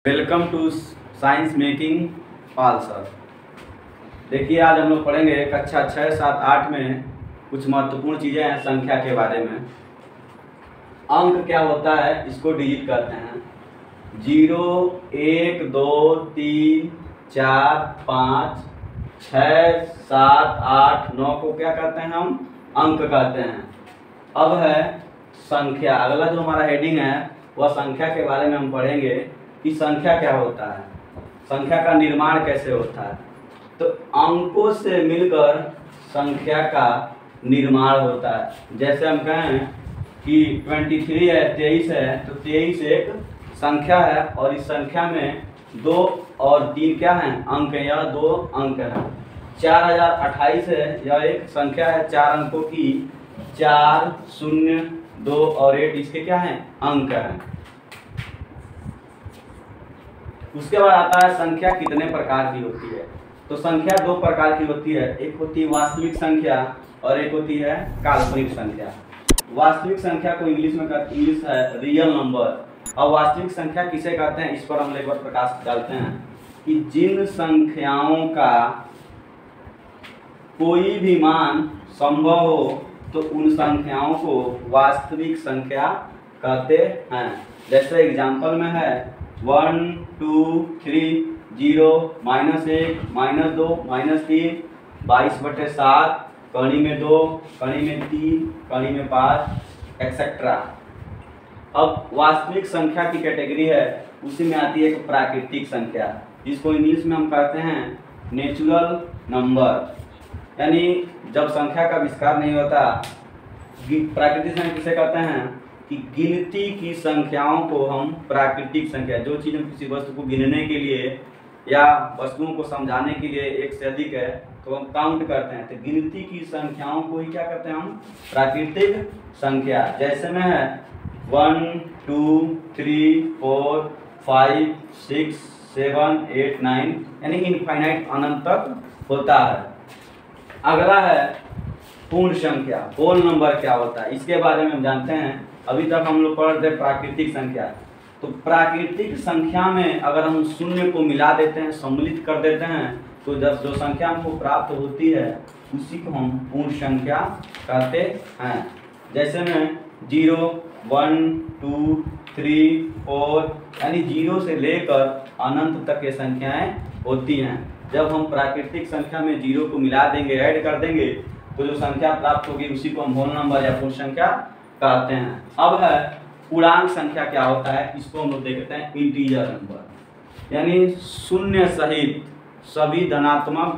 Welcome to science making all sir. देखिए, आज हम लोग पढ़ेंगे कक्षा 6, 7, 8 में कुछ महत्वपूर्ण चीज़ें हैं संख्या के बारे में। अंक क्या होता है, इसको डिजिट करते हैं। 0, 1, 2, 3, 4, 5, 6, 7, 8, 9 को क्या कहते हैं हम? अंक कहते हैं। अब है संख्या। अगला जो हमारा हेडिंग है वह संख्या के बारे में हम पढ़ेंगे कि संख्या क्या होता है, संख्या का निर्माण कैसे होता है। तो अंकों से मिलकर संख्या का निर्माण होता है। जैसे हम कहें कि 23 है, 23 है, तो 23 एक संख्या है और इस संख्या में 2 और 3 क्या हैं? अंक हैं, यह 2 अंक हैं। 4028 है, यह एक संख्या है 4 अंकों की। 4, 0, 2 और 8 इसके क्या हैं? अंक हैं। उसके बाद आता है संख्या कितने प्रकार की होती है। तो संख्या 2 प्रकार की होती है, एक होती है वास्तविक संख्या और एक होती है काल्पनिक संख्या। वास्तविक संख्या को इंग्लिश है रियल नंबर। और वास्तविक संख्या किसे कहते हैं, इस पर हम एक बार प्रकाश डालते हैं कि जिन संख्याओं का कोई भी मान संभव हो तो उन संख्याओं को वास्तविक संख्या कहते हैं। जैसे एग्जाम्पल में है 1, 2, 3, 0, -1, -2, -3, 22/7, कड़ी में 2, कड़ी में 3, कड़ी में 5 एक्सेट्रा। अब वास्तविक संख्या की कैटेगरी है, उसी में आती है एक प्राकृतिक संख्या, जिसको इंग्लिश में हम कहते हैं नेचुरल नंबर। यानी जब संख्या का आविष्कार नहीं होता, प्राकृतिक संख्या किसे कहते हैं कि गिनती की संख्याओं को हम प्राकृतिक संख्या, जो चीज़ हम किसी वस्तु को गिनने के लिए या वस्तुओं को समझाने के लिए एक से अधिक है तो हम काउंट करते हैं, तो गिनती की संख्याओं को ही क्या करते हैं हम? प्राकृतिक संख्या। जैसे में है 1, 2, 3, 4, 5, 6, 7, 8, 9, यानी इनफाइनाइट अनंत तक होता है। अगला है पूर्ण संख्या, होल नंबर क्या होता है, इसके बारे में हम जानते हैं। अभी तक हम लोग पढ़ रहे प्राकृतिक संख्या। तो प्राकृतिक संख्या में अगर हम शून्य को मिला देते हैं, सम्मिलित कर देते हैं, तो जब जो संख्या हमको प्राप्त होती है उसी को हम पूर्ण संख्या कहते हैं। जैसे में 0, 1, 2, 3, 4, यानी 0 से लेकर अनंत तक ये संख्याएं होती हैं। जब हम प्राकृतिक संख्या में 0 को मिला देंगे, ऐड कर देंगे, तो जो संख्या प्राप्त होगी उसी को हम होल नंबर या पूर्ण संख्या कहते हैं। अब है पूर्णांक संख्या क्या होता है, इसको हम लोग देखते हैं इंटीजर नंबर। यानी शून्य सहित सभी धनात्मक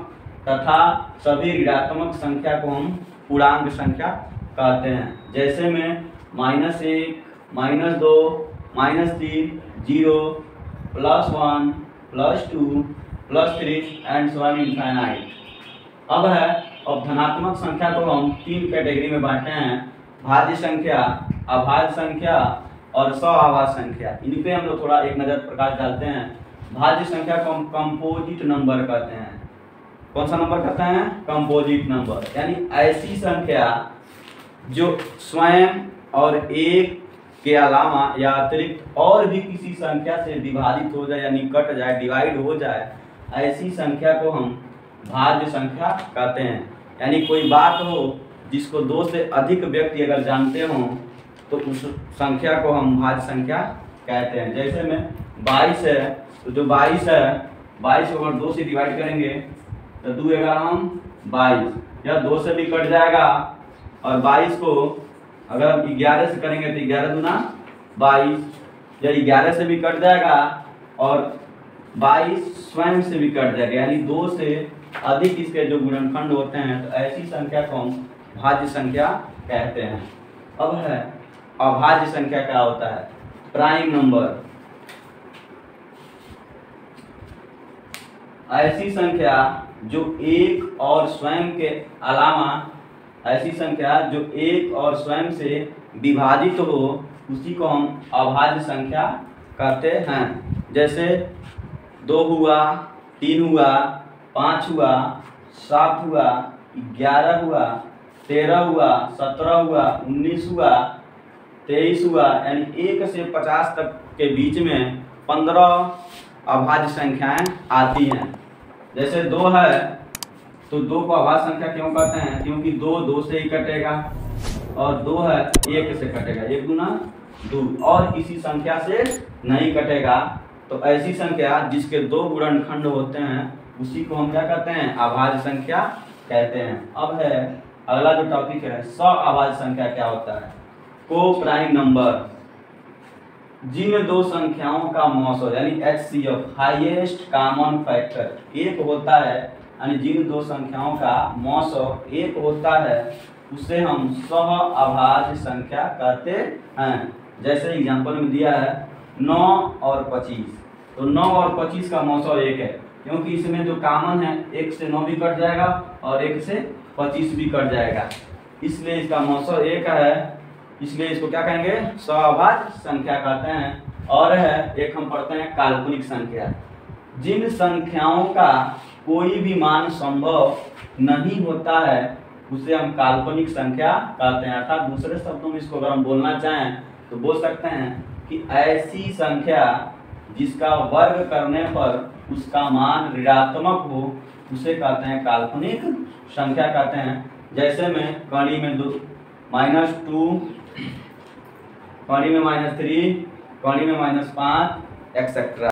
तथा सभी ऋणात्मक संख्या को हम पूर्णांक संख्या कहते हैं। जैसे में -1, -2, -3, 0, +1, +2, +3 एंड सो ऑन इनफाइनाइट। अब धनात्मक संख्या को हम 3 कैटेगरी में बांटते हैं, भाज्य संख्या, अभाज्य संख्या और सअभाज्य संख्या। इन पे हम लोग थोड़ा एक नज़र प्रकाश डालते हैं। भाज्य संख्या को हम कंपोजिट नंबर कहते हैं। कौन सा नंबर कहते हैं? Composite number. यानी ऐसी संख्या जो स्वयं और एक के अलावा या अतिरिक्त और भी किसी संख्या से विभाजित हो जाए, यानी कट जाए, डिवाइड हो जाए, ऐसी संख्या को हम भाज्य संख्या कहते हैं। यानी कोई बात हो जिसको 2 से अधिक व्यक्ति अगर जानते हों तो उस संख्या को हम भाज्य संख्या कहते हैं। जैसे में 22 है, तो जो 22 है, 22 को अगर 2 से डिवाइड करेंगे तो 2 11 22, यह 2 से भी कट जाएगा। और 22 को अगर हम 11 से करेंगे तो 11 दूना 22, या 11 से भी कट जाएगा और 22 स्वयं से भी कट जाएगा। यानी 2 से अधिक इसके जो गुणनखंड होते हैं, तो ऐसी संख्या को हम भाज्य संख्या कहते हैं। अब है अभाज्य संख्या क्या होता है? Prime number. ऐसी संख्या जो एक और स्वयं के अलावा, ऐसी संख्या जो एक और स्वयं से विभाजित हो, उसी को हम अभाज्य संख्या कहते हैं। जैसे 2 हुआ, 3 हुआ, 5 हुआ, 7 हुआ, 11 हुआ, 13 हुआ, 17 हुआ, 19 हुआ, 23 हुआ, यानी 1 से 50 तक के बीच में 15, अभाज्य संख्याएं आती हैं। जैसे 2 है तो 2 को अभाज्य संख्या क्यों कहते हैं? क्योंकि 2 से ही कटेगा, और 2 है 1 से कटेगा, 1 दूना 2, और किसी संख्या से नहीं कटेगा। तो ऐसी संख्या जिसके 2 गुणनखंड होते हैं उसी को हम क्या कहते हैं? अभाज्य संख्या कहते हैं। अब है अगला जो टॉपिक है, सअभाज्य संख्या क्या होता है? को प्राइम नंबर, जिन 2 संख्याओं का मौसो यानी HCF हाईएस्ट कॉमन फैक्टर 1 होता है, यानी जिन 2 संख्याओं का मौसो 1 होता है उसे हम सअभाज्य संख्या कहते हैं। जैसे एग्जांपल में दिया है 9 और 25, तो 9 और 25 का मौसो 1 है, क्योंकि इसमें जो कॉमन है 1 से 9 भी कट जाएगा और 1 से 25 भी कट जाएगा, इसलिए इसका मौसो 1 है, इसलिए इसको क्या कहेंगे? सअभाज्य संख्या कहते हैं। और है एक हम पढ़ते हैं काल्पनिक संख्या, जिन संख्याओं का कोई भी मान संभव नहीं होता है उसे हम काल्पनिक संख्या कहते हैं। अर्थात दूसरे शब्दों में इसको अगर हम बोलना चाहें तो बोल सकते हैं कि ऐसी संख्या जिसका वर्ग करने पर उसका मान ऋणात्मक हो उसे कहते हैं काल्पनिक संख्या कहते हैं। जैसे में कड़ी में -2, कड़ी में -3, कड़ी में -5 एक्सेट्रा।